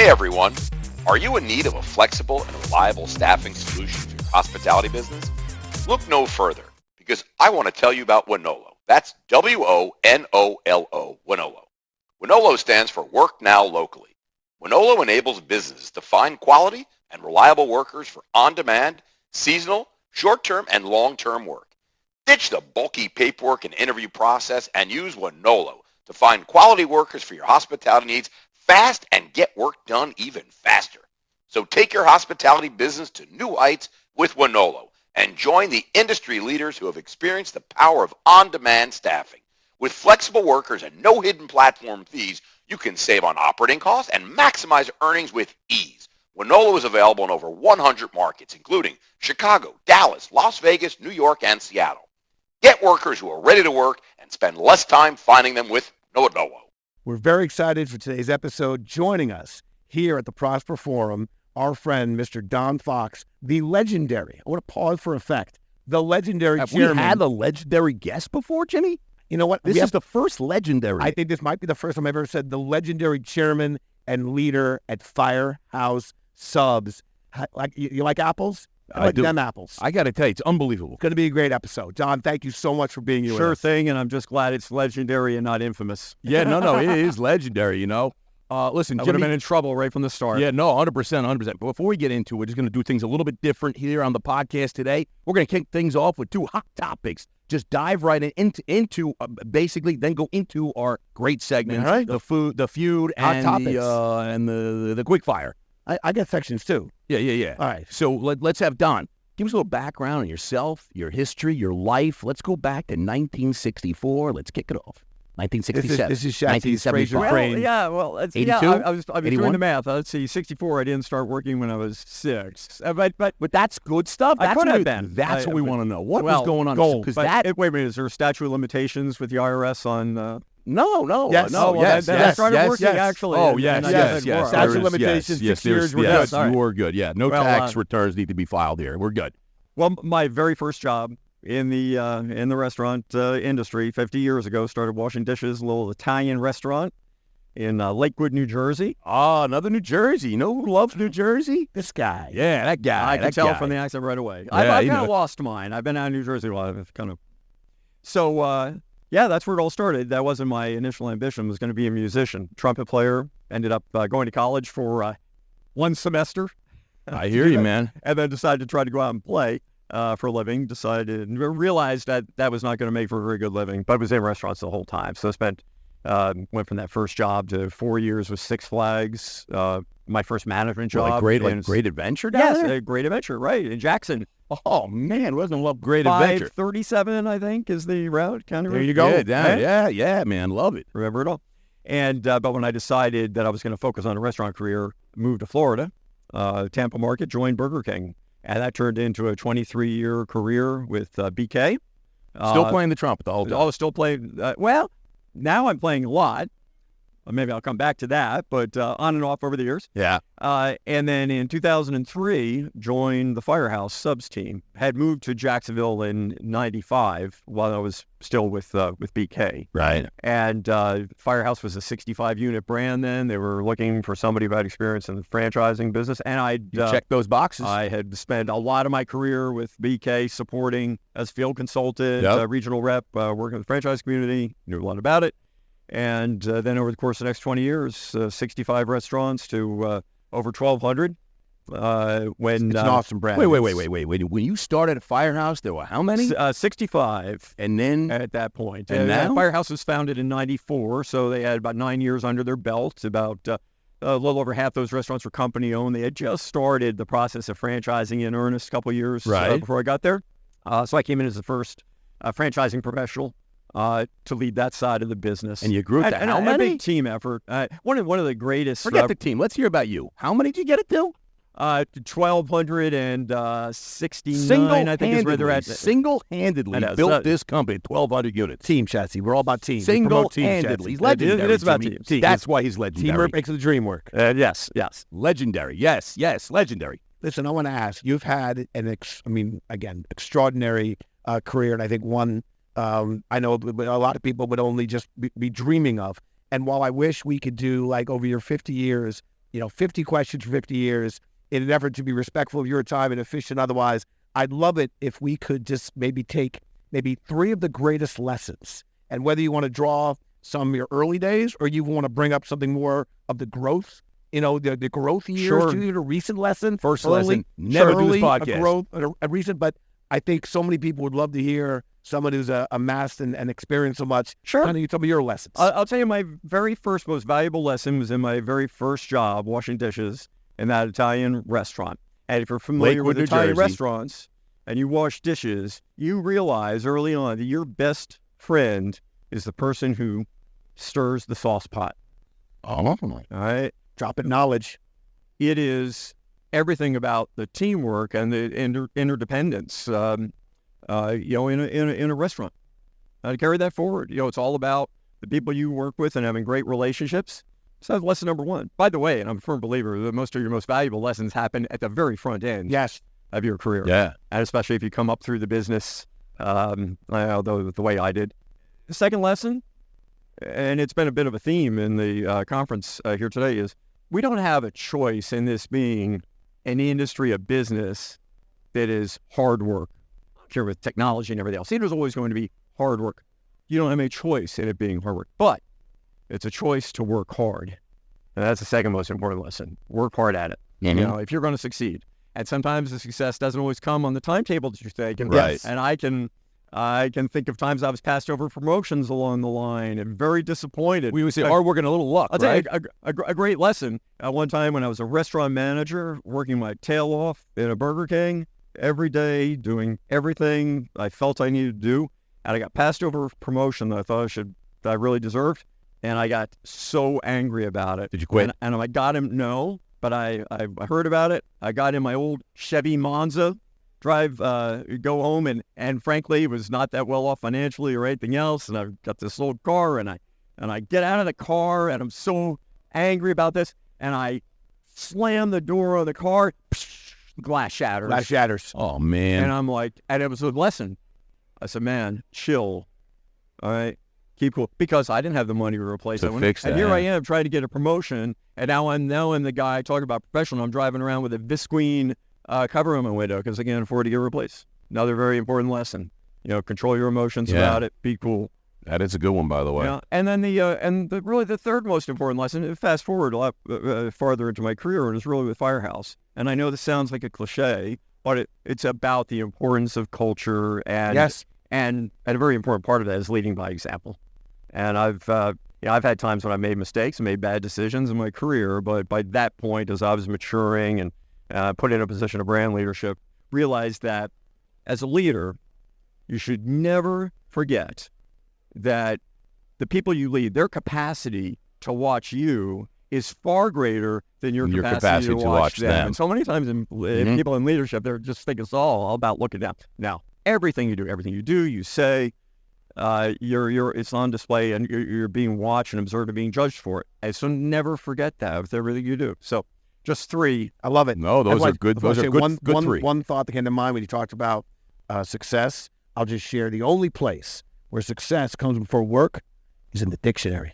Hey everyone, are you in need of a flexible and reliable staffing solution for your hospitality business? Look no further, because I want to tell you about Winolo. That's W-O-N-O-L-O, Winolo. Winolo stands for Work Now Locally. Winolo enables businesses to find quality and reliable workers for on-demand, seasonal, short-term, and long-term work. Ditch the bulky paperwork and interview process and use Winolo to find quality workers for your hospitality needs fast and get work done even faster. So take your hospitality business to new heights with Winolo and join the industry leaders who have experienced the power of on-demand staffing. With flexible workers and no hidden platform fees, you can save on operating costs and maximize earnings with ease. Winolo is available in over 100 markets, including Chicago, Dallas, Las Vegas, New York, and Seattle. Get workers who are ready to work and spend less time finding them with Winolo. We're very excited for today's episode. Joining us here at the Prosper Forum, our friend, Mr. Don Fox, the legendary, I want to pause for effect, the legendary Have chairman. we had a legendary guest before, Jimmy? You know what? This is the first legendary. I think this might be the first time I've ever said the legendary chairman and leader at Firehouse Subs. Like you like apples? I like do. them apples. I got to tell you, it's unbelievable. Going to be a great episode. Don, thank you so much for being here with Sure us. thing, and I'm just glad it's legendary and not infamous. Yeah, no, it is legendary, you know. Listen, I would have Jimmy, been in trouble right from the start. yeah, no, 100%, 100%. But before we get into it, we're just going to do things a little bit different here on the podcast today. We're going to kick things off with two hot topics. Just dive right into basically, then go into our great segments, All right. the feud, Hot and topics. the quick fire. I get sections too. Yeah. All right. So let's have Don. Give us a little background on yourself, your history, your life. Let's go back to 1964. Let's kick it off. 1967. This is Shaq's Fraser 1975. Crane. Well, yeah, well, it's, 82? yeah, I was 81? doing the math. Let's see, 64, I didn't start working when I was 6. But that's good stuff. I That's could what have we- been. That's what we want to know. What well, was going on? gold, Because but, that wait a minute, is there a statute of limitations with the IRS on... no, Yes. no, Oh, well, yes, that yes, started yes, working, yes. actually. Oh, and yes, I yes, did yes. work. Statute of There is- limitations, yes, 6 years, we're yes, good. you were good. Yeah, no Well, tax returns need to be filed here. We're good. Well, my very first job in the restaurant industry 50 years ago, started washing dishes, a little Italian restaurant in Lakewood, New Jersey. Oh, another New Jersey. You know who loves New Jersey? This guy. Yeah, that guy. I can that tell guy. from the accent right away. Yeah, I've you kind know. of lost mine. I've been out of New Jersey a lot. I've kind of. So, yeah, that's where it all started. That wasn't my initial ambition, was going to be a musician, trumpet player. Ended up going to college for 1 semester. I hear you, man. And then decided to try to go out and play for a living. Decided and realized that that was not going to make for a very good living, but I was in restaurants the whole time. So I went from that first job to 4 years with Six Flags. My first management job. Great adventure down Yes, there? a great adventure, right, in Jackson. Oh, man, wasn't love Great Adventure. 537, I think, is the route. Kind of. There you go. Yeah, down, yeah, man, love it. Remember it all. And but when I decided that I was going to focus on a restaurant career, moved to Florida, Tampa market, joined Burger King, and that turned into a 23-year career with BK. Still playing the trumpet the whole time. Oh, still playing. Well, now I'm playing a lot. Maybe I'll come back to that, but on and off over the years. Yeah. And then in 2003, joined the Firehouse Subs team. Had moved to Jacksonville in '95 while I was still with BK. Right. And Firehouse was a 65-unit brand then. They were looking for somebody who had experience in the franchising business. And You check those boxes. I had spent a lot of my career with BK supporting as field consultant, Yep. regional rep, working with the franchise community, knew a lot about it. And then over the course of the next 20 years, 65 restaurants to over 1,200. When It's an awesome brand. Wait. When you started at Firehouse, there were how many? 65 And then at that point. And now? Firehouse was founded in '94, so they had about 9 years under their belt. About a little over half those restaurants were company-owned. They had just started the process of franchising in earnest a couple of years Right. before I got there. So I came in as the first franchising professional to lead that side of the business. And you grew it to And how a many? big team effort. One of the greatest. Forget the team. Let's hear about you. How many did you get it to? 1,269, I think is where they're at. Single-handedly I know, built so- this company, 1,200 units. Team, Chassis. We're all about teams. We promote teams, Single-handedly. He's Chassis. legendary. It is about Jimmy. teams. That's why he's legendary. Teamwork makes the dream work. Yes. Legendary. Yes, legendary. Listen, I want to ask. You've had extraordinary career, and I think one I know a lot of people would only just be dreaming of. And while I wish we could do, like, over your 50 years, 50 questions for 50 years in an effort to be respectful of your time and efficient otherwise. I'd love it if we could just maybe take maybe 3 of the greatest lessons, and whether you want to draw some of your early days or you want to bring up something more of the growth, the growth years, Sure. to a recent lesson. First early, lesson, never do this early, podcast. A growth, a recent, but I think so many people would love to hear someone who's amassed and experienced so much. Sure. Kind of some of your lessons. I'll tell you, my very first, most valuable lesson was in my very first job, washing dishes in that Italian restaurant. And if you're familiar Lakewood, with New Italian Jersey. restaurants and you wash dishes, you realize early on that your best friend is the person who stirs the sauce pot. Oh, All right? Dropping knowledge. It is everything about the teamwork and the interdependence, in a restaurant. To carry that forward, it's all about the people you work with and having great relationships. So that's lesson number 1. By the way, and I'm a firm believer that most of your most valuable lessons happen at the very front end Yes. of your career. yeah. And especially if you come up through the business, the way I did. The second lesson, and it's been a bit of a theme in the conference here today, is we don't have a choice in this being an industry of business that is hard work. Here with technology and everything else, there's always going to be hard work. You don't have any choice in it being hard work, but it's a choice to work hard. And that's the second most important lesson. Work hard at it. Mhm. If you're going to succeed. And sometimes the success doesn't always come on the timetable that you're thinking. Right. And I can think of times I was passed over promotions along the line and very disappointed. We would say hard work and a little luck, I'll tell right? you a great lesson. One time when I was a restaurant manager, working my tail off in a Burger King every day, doing everything I felt I needed to do, and I got passed over for promotion that I thought that I really deserved, and I got so angry about it. Did you quit? And I got him, no, but I heard about it. I got in my old Chevy Monza, go home, and frankly, it was not that well off financially or anything else, and I've got this old car, and I get out of the car, and I'm so angry about this, and I slam the door of the car, glass shatters. Glass shatters. Oh, man. And I'm like, and it was a lesson. I said, man, chill. All right. Keep cool. Because I didn't have the money to replace To that one. fix And that, here yeah. I am trying to get a promotion. And now I'm the guy talking about professional. I'm driving around with a visqueen cover on my window because I can't afford to get replaced. Another very important lesson. Control your emotions Yeah. about it. Be cool. That is a good one, by the way. Yeah. And then the third most important lesson, fast forward a lot farther into my career, and it's really with Firehouse. And I know this sounds like a cliche, but it's about the importance of culture and Yes. and a very important part of that is leading by example. And I've had times when I made mistakes and made bad decisions in my career, but by that point, as I was maturing and put in a position of brand leadership, realized that as a leader, you should never forget that the people you lead, their capacity to watch you is far greater than your capacity to watch them. And so many times in people in leadership, they're just think it's all about looking down. Now, everything you do, you say, it's on display, and you're being watched and observed and being judged for it. And so never forget that with everything you do. So just 3. I love it. No, those are good. Those are good 3. One thought that came to mind when you talked about success, I'll just share the only place where success comes before work is in the dictionary.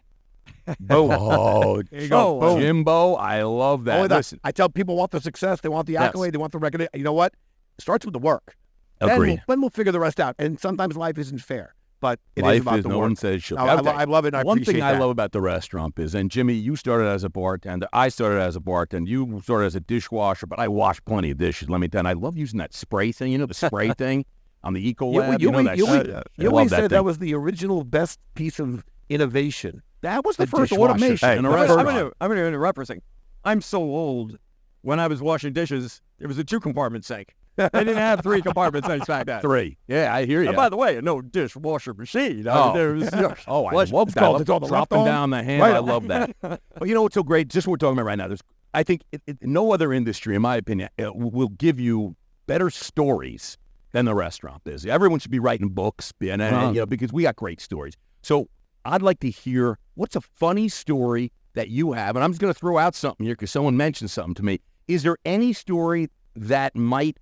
Boom. Oh, There you go. Boom. Jimbo, I love that. Only that. Listen, I tell people want the success, they want the Yes. accolade, they want the recognition. You know what? It starts with the work. agreed. Then we'll figure the rest out. And sometimes life isn't fair, but it is Life about is, the no work. one says should. No, I love it. And I One appreciate thing I that. love about the restaurant is, and Jimmy, you started as a bartender. I started as a bartender. You started as a dishwasher, but I wash plenty of dishes. Let me tell you, I love using that spray thing. You know, the spray thing on the Eco Lab. You that shit? I love always that said thing. that was the original best piece of innovation. That was the first dishwasher. automation Hey, in a I'm restaurant. going to interrupt for a second. I'm so old. When I was washing dishes, it was a 2-compartment sink. They didn't have 3-compartment sinks back then. 3. Yeah, I hear you. And by the way, no dishwasher machine. Oh. There was, Oh, I Flush- love It's that. I called- love it's called the dropping left down the hand. Right. I love that. But you know what's so great? Just what we're talking about right now. I think no other industry, in my opinion, will give you better stories than the restaurant business. Everyone should be writing books, because we got great stories. So I'd like to hear what's a funny story that you have, and I'm just going to throw out something here because someone mentioned something to me. Is there any story that might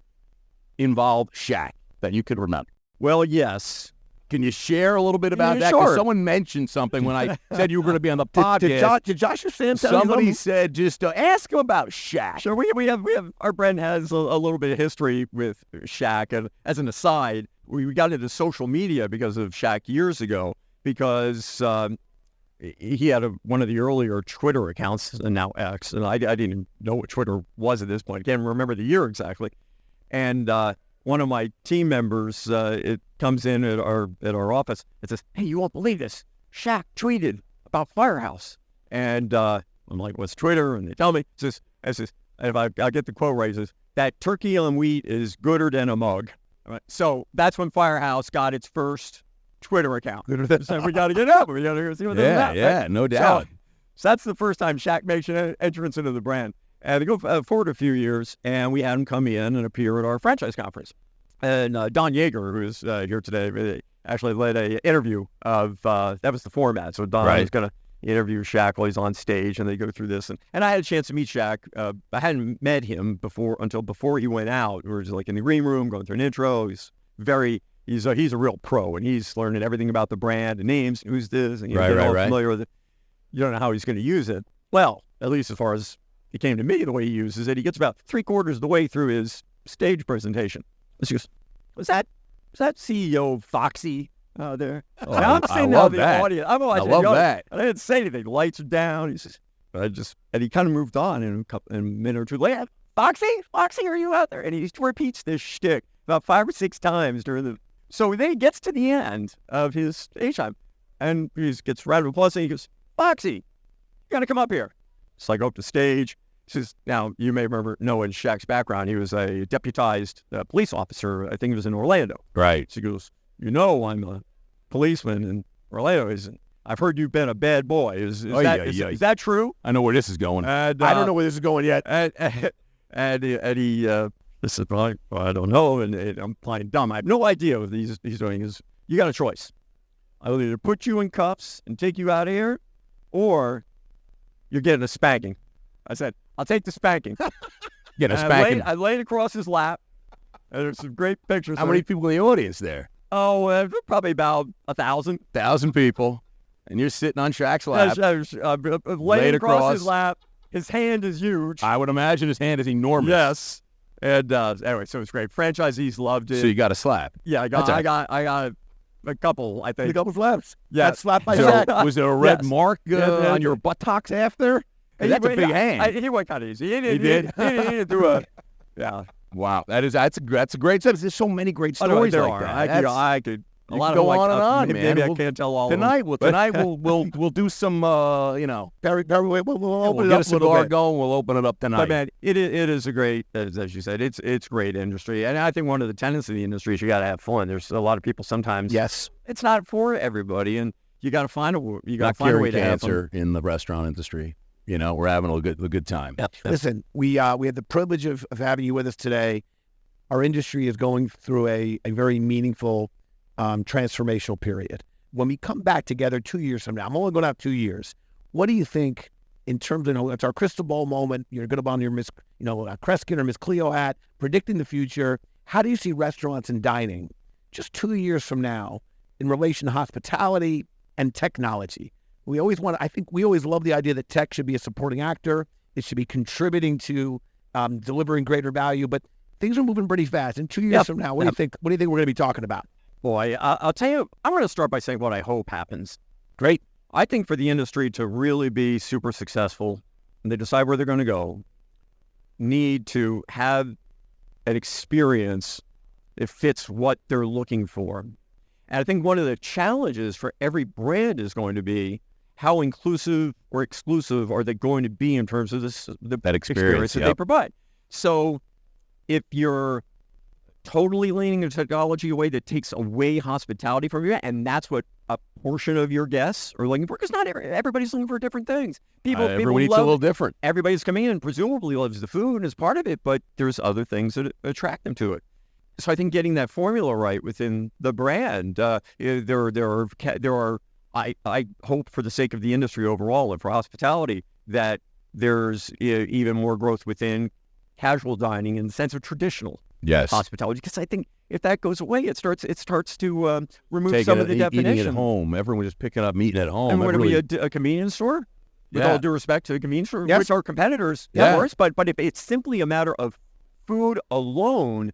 involve Shaq that you could remember? Well, yes. Can you share a little bit about Yeah, that? 'Cause sure. someone mentioned something when I said you were going to be on the podcast. Did Josh or Sam tell you Somebody something? said just ask him about Shaq. Sure, we have our brand has a little bit of history with Shaq, and as an aside, we got into social media because of Shaq years ago because he had one of the earlier Twitter accounts, and now X, and I didn't even know what Twitter was at this point. I can't remember the year exactly, and one of my team members it comes in at our office and says, "Hey, you won't believe this. Shaq tweeted about Firehouse." And I'm like, "What's Twitter?" And they tell me. It says, if I get the quote right, it says, "That turkey on wheat is gooder than a mug." All right. So that's when Firehouse got its first Twitter account. So we got to get up. We got to see what they're about. Yeah, Right? no doubt. So that's the first time Shaq makes an entrance into the brand. And they go forward a few years, and we had him come in and appear at our franchise conference. And Don Yeager, who's here today, actually led an interview of, that was the format. So Don was going to interview Shaq while he's on stage, and they go through this. And I had a chance to meet Shaq. I hadn't met him until before he went out. We were just like in the green room going through an intro. He's a real pro, and he's learning everything about the brand and names, who's this, and you're all familiar with it. You don't know how he's going to use it. Well, at least as far as it came to me, the way he uses it, he gets about 3/4 of the way through his stage presentation. He goes, was that CEO Foxy there? Oh, now I'm sitting love in the that. audience. I'm watching I love the audience, that. and I didn't say anything. Lights are down. He says, and he kind of moved on, and a minute or two later, Foxy, are you out there? And he repeats this shtick about 5 or 6 times during the. So then he gets to the end of his stage time, and he gets round of applause, and he goes, "Foxy, you got to come up here." So I go up to stage. He says, now, you may know in Shaq's background, he was a deputized police officer. I think he was in Orlando. Right. So he goes, I'm a policeman in Orlando. I've heard you've been a bad boy. Is that true? I know where this is going. And, I don't know where this is going yet. And he said, well, I don't know, and I'm playing dumb. I have no idea what he's doing. You got a choice. I'll either put you in cuffs and take you out of here, or you're getting a spanking. I said, I'll take the spanking. Get a spanking. I laid across his lap, and there's some great pictures. How many people in the audience there? Oh, probably about 1,000. 1,000 people, and you're sitting on Shaq's lap. Laid across his lap. His hand is huge. I would imagine his hand is enormous. Yes. And anyway, so it's great. Franchisees loved it. So you got a slap. Yeah, I got a couple, I think. A couple slaps. Yeah. Got slapped by So, Shaq. was there a red mark Yeah. on your buttocks after? That's a big hand. He went kind of easy. He did? He didn't do a, yeah. Wow, that's a great stuff. There's so many great stories there like are. that. I could. A You lot can of go them, on and on, man. Maybe I can't tell all Tonight, of them. we'll do some, Perry, we'll open we'll it get up a cigar little bit. going. We'll open it up tonight. But man, it is a great, as you said, it's great industry, and I think one of the tenets of the industry is you got to have fun. There's a lot of people sometimes. Yes, it's not for everybody, and you got to find a way not to curing have fun. cancer in the restaurant industry. We're having a good time. Yep. Listen, we had the privilege of having you with us today. Our industry is going through a very meaningful transformational period. When we come back together 2 years from now, I'm only going to have 2 years. What do you think in terms of, it's our crystal ball moment. You're going to be on your Miss, Kreskin or Miss Cleo hat, predicting the future. How do you see restaurants and dining just 2 years from now in relation to hospitality and technology? We always love the idea that tech should be a supporting actor. It should be contributing to delivering greater value, but things are moving pretty fast. In 2 years from now, what do you think we're going to be talking about? Boy, I'll tell you, I'm going to start by saying what I hope happens. Great. I think for the industry to really be super successful, and they decide where they're going to go, need to have an experience that fits what they're looking for. And I think one of the challenges for every brand is going to be how inclusive or exclusive are they going to be in terms of that experience that they provide. So if you're totally leaning the technology away that takes away hospitality from you, and that's what a portion of your guests are looking for, because not everybody's looking for different things. Everyone eats a little different. Everybody's coming in and presumably loves the food as part of it, but there's other things that attract them to it. So I think getting that formula right within the brand, I hope for the sake of the industry overall and for hospitality that there's even more growth within casual dining in the sense of traditional Yes. hospitality, because I think if that goes away, it starts to remove Taking some of the eating definition. at home. Everyone just picking up meat at home. And That we're going really- to be a convenience store, with Yeah. all due respect to the convenience store, Yes. which are competitors, Yeah. of course. But if it's simply a matter of food alone,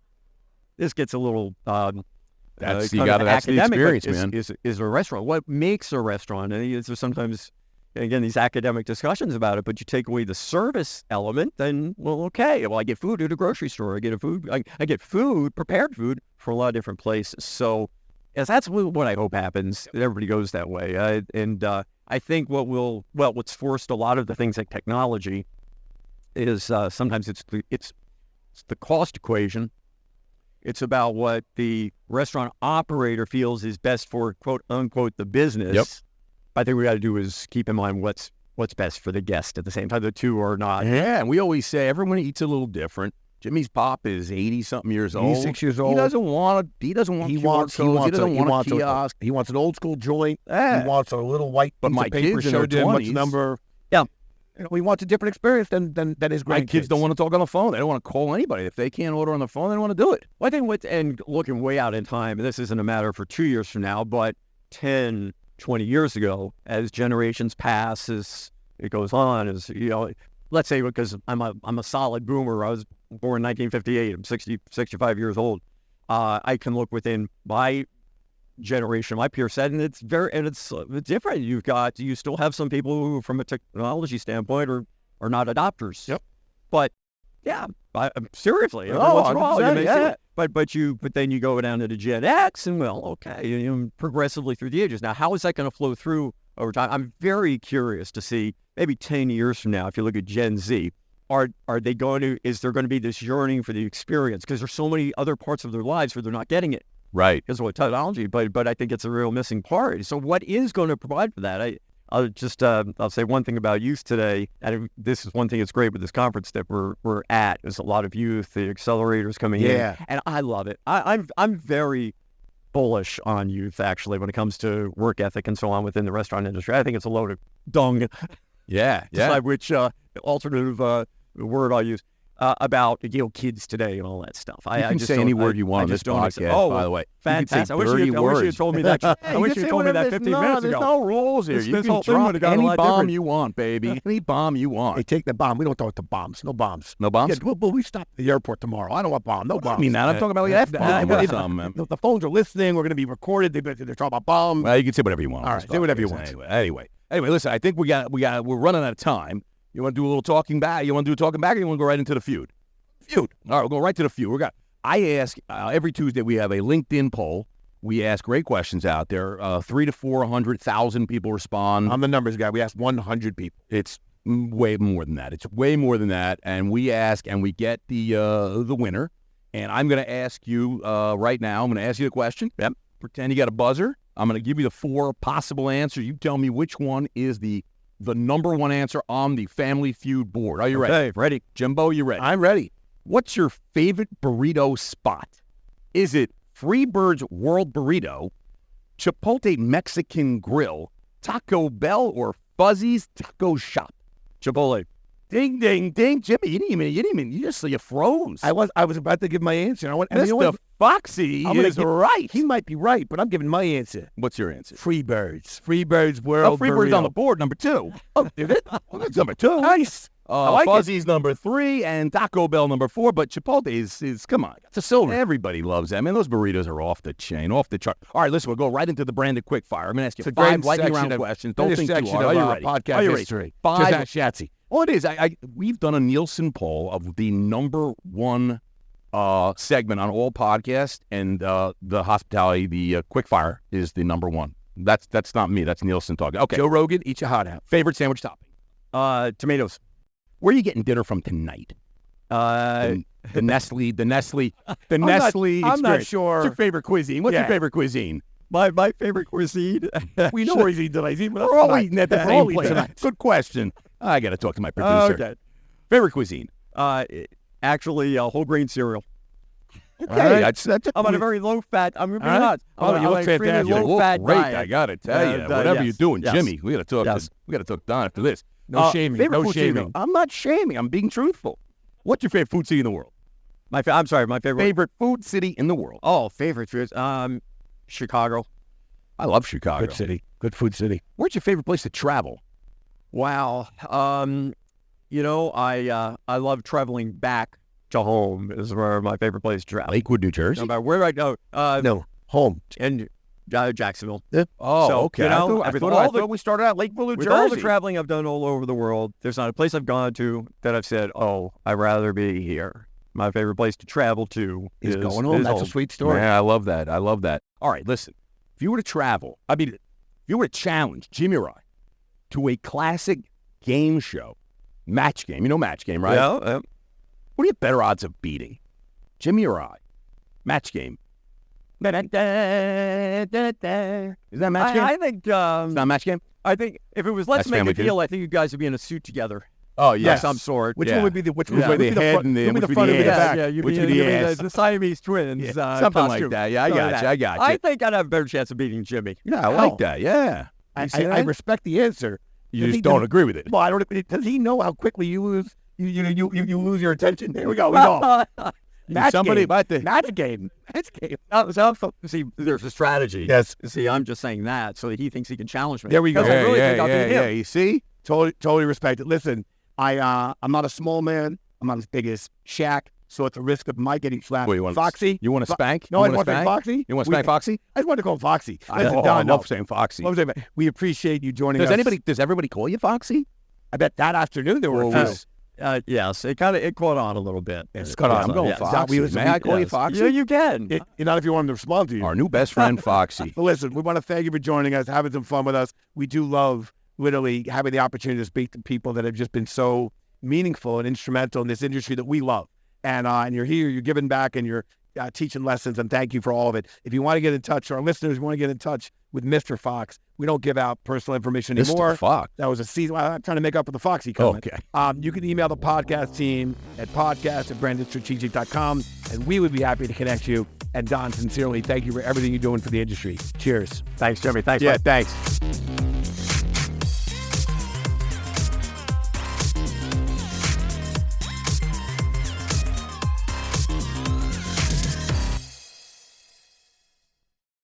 this gets a little That's kind of that's the academic, but experience, man. Is a restaurant. What makes a restaurant? And there's sometimes, again, these academic discussions about it, but you take away the service element, then, well, okay. Well, I get food at a grocery store. I get food, prepared food, from a lot of different places. So, yes, that's what I hope happens. That everybody goes that way. I think what's forced a lot of the things like technology is sometimes it's the cost equation. It's about what the restaurant operator feels is best for, quote unquote, the business. Yep. I think we got to do is keep in mind what's best for the guest. At the same time, the two are not. Yeah, and we always say everyone eats a little different. Jimmy's pop is 80-something years old. 86 years old. He doesn't want a QR codes. He doesn't want a kiosk. He wants an old school joint. Yeah. He wants a little white But piece my of paper kids in their showed him what's 20s. number. Yeah. He wants a different experience than his grandkids. My kids don't want to talk on the phone. They don't want to call anybody. If they can't order on the phone, they don't want to do it. Well, I think and looking way out in time, and this isn't a matter for 2 years from now, but 10, 20 years ago, as generations pass, as it goes on, let's say, because I'm a solid boomer. I was born in 1958. I'm 65 years old. I can look within my generation, my peer set, and it's different. You still have some people who, from a technology standpoint, are not adopters. Yep. But yeah, seriously, every Oh, once in a while you 100%, may see yeah. it. But then you go down to the Gen X, and okay, progressively through the ages. Now, how is that going to flow through over time? I'm very curious to see, maybe 10 years from now, if you look at Gen Z, is there going to be this yearning for the experience? Because there's so many other parts of their lives where they're not getting it Right. because of technology, but I think it's a real missing part. So what is going to provide for that? I'll say one thing about youth today, and this is one thing that's great with this conference that we're at. There's a lot of youth, the accelerators coming in, and I love it. I'm very bullish on youth, actually, when it comes to work ethic and so on within the restaurant industry. I think it's a load of dung, Yeah. decide which alternative word I'll use, about kids today and all that stuff. You can say any word you want on this podcast, by the way. Fantastic. I wish you had told me that. I wish you had told me that 15 minutes ago. There's no rules here. This You whole can thing drop would've gone a any lot bomb different. you want, baby. Any bomb you Hey, want. take the bomb. We don't talk to bombs. No bombs. No bombs? Yeah, we stop at the airport tomorrow. I don't want bomb. No I bombs. mean that. I'm talking about like F-bomb or something, man. The phones are listening. We're going to be recorded. They're talking about bombs. Well, you can say whatever you want. All on right, this say whatever you podcast. want. Anyway, listen, I think we're running out of time. You want to do a little talking back? You want to do talking back, or you want to go right into the feud? Feud. All right, we'll go right to the feud. I ask every Tuesday. We have a LinkedIn poll. We ask great questions out there. 300,000 to 400,000 people respond. I'm the numbers guy. We asked 100 people. It's way more than that. It's way more than that. And we ask, and we get the winner. And I'm going to ask you right now. I'm going to ask you a question. Yep. Pretend you got a buzzer. I'm going to give you the 4 possible answers. You tell me which one is the number one answer on the Family Feud board. Are you ready? Okay, ready. Jimbo, you ready? I'm ready. What's your favorite burrito spot? Is it Freebird's World Burrito, Chipotle Mexican Grill, Taco Bell, or Fuzzy's Taco Shop? Chipotle. Ding, ding, ding. Jimmy, you froze. I was about to give my answer. And you know Mr. what? Foxy I'm gonna is give- right. He might be right, but I'm giving my answer. What's your answer? Freebirds. Freebirds World Freebird's Burrito. on the board, number 2. Oh, is it? Well, that's number 2. Nice. I like it. Fuzzy's number 3 and Taco Bell number 4, but Chipotle is come on. It's a silver. Everybody loves that. Man, those burritos are off the chain, off the chart. All right, listen, we'll go right into the branded quick fire. I'm going to ask you It's a 5 great lightning section round of- questions. Don't think too section hard. of Are you ready? podcast Are you ready? history. 5. Just ask Shatsy. Oh, it is. We've done a Nielsen poll of the number one segment on all podcasts, and the hospitality, the quick fire is the number one. That's not me. That's Nielsen talking. Okay. Joe Rogan, eat your heart out. Favorite sandwich topping? Tomatoes. Where are you getting dinner from tonight? The Nestle I'm experience. not sure. What's your favorite cuisine? What's your Yeah. favorite cuisine? My favorite cuisine. We know where he's eating tonight. He's eating with us We're all tonight. eating at the We're same all eating place. tonight. Good question. I got to talk to my producer. Okay. Favorite cuisine? Actually, whole grain cereal. Okay, that's I'm on a very low fat. I'm gonna be All right. honest. Oh, I'm you on look an extremely fantastic. You low look fat great. diet. I got to tell you, And, whatever yes, you're doing, yes. Jimmy, we got to talk. Yes. We got to talk Don after this. No shaming. Favorite No food shaming. scene? I'm not shaming. I'm being truthful. What's your favorite food scene in the world? I'm sorry, my Favorite food city in the world. Oh, favorite foods. Chicago. I love Chicago. Good city. Good food city. Where's your favorite place to travel? Wow. You know, I love traveling back to home. Is where my favorite place to travel. Lakewood, New Jersey. No matter where I go. No, home. In Jacksonville. Oh, So, okay. you know, I with thought, all the- we started out Lakeville, New With Jersey. all the traveling I've done all over the world, there's not a place I've gone to that I've said, "Oh, I'd rather be here." My favorite place to travel to Is going home. That's a sweet story. Man, I love that. I love that. All right, listen. If you were to travel, if you were to challenge Jimmy or I to a classic game show, match game, you know match game, right? Yeah. What are your better odds of beating? Jimmy or I? Match game. Is that match game? I think. It's not a match game? I think if it was Let's That's Make Family a Feud. Deal, I think you guys would be in a suit together. Oh, Of some sort. Which Yeah. one would be the Which would way be the the head front, and the- would be which the would front be or the the ass? back? Yeah, you'd Which be, would be you'd the be ass? the Siamese twins. Something like costume. that. Yeah, I Something got like you. I that. got I you. think I'd have a better chance of beating Jimmy. Yeah, I like that. Yeah. I respect the answer. You Does just he- don't does- agree with it. Well, I don't. Does he know how quickly you lose? You lose your attention. There we go. We go. Match Somebody game. about the Match game. Match game. See, there's a strategy. Yes. See, I'm just saying that so that he thinks he can challenge me. There we go. Because I really think I'll beat him. You see? Totally respect it. Listen, I'm not a small man. I'm not as big as Shaq. So at the risk of Mike getting slapped, What, you want Foxy. You want to spank? No, you I wanna want to say spank? Foxy. You want to spank Foxy? I just want to call him Foxy. I Listen, Don, love saying Foxy. What was I saying? We appreciate you joining us. Does everybody call you Foxy? I bet that afternoon there were a Well, few. Yes, it caught on a little bit. It's caught on. I'm going Yeah, Foxy. we- May I call you Yes. Foxy? Yeah, you can. Not if you want him to respond to you. Our new best friend, Foxy. But listen, we want to thank you for joining us, having some fun with us. We do love literally having the opportunity to speak to people that have just been so meaningful and instrumental in this industry that we love. And you're here, you're giving back, and you're teaching lessons, and thank you for all of it. If you want to get in touch, our listeners want to get in touch with Mr. Fox, we don't give out personal information anymore. Mr. Fox. That was a season. I'm trying to make up for the Foxy comment. Okay. You can email the podcast team at podcast@brandonstrategic.com, and we would be happy to connect you. And Don, sincerely, thank you for everything you're doing for the industry. Cheers. Thanks, Jimmy. Thanks. Yeah, Mike. thanks.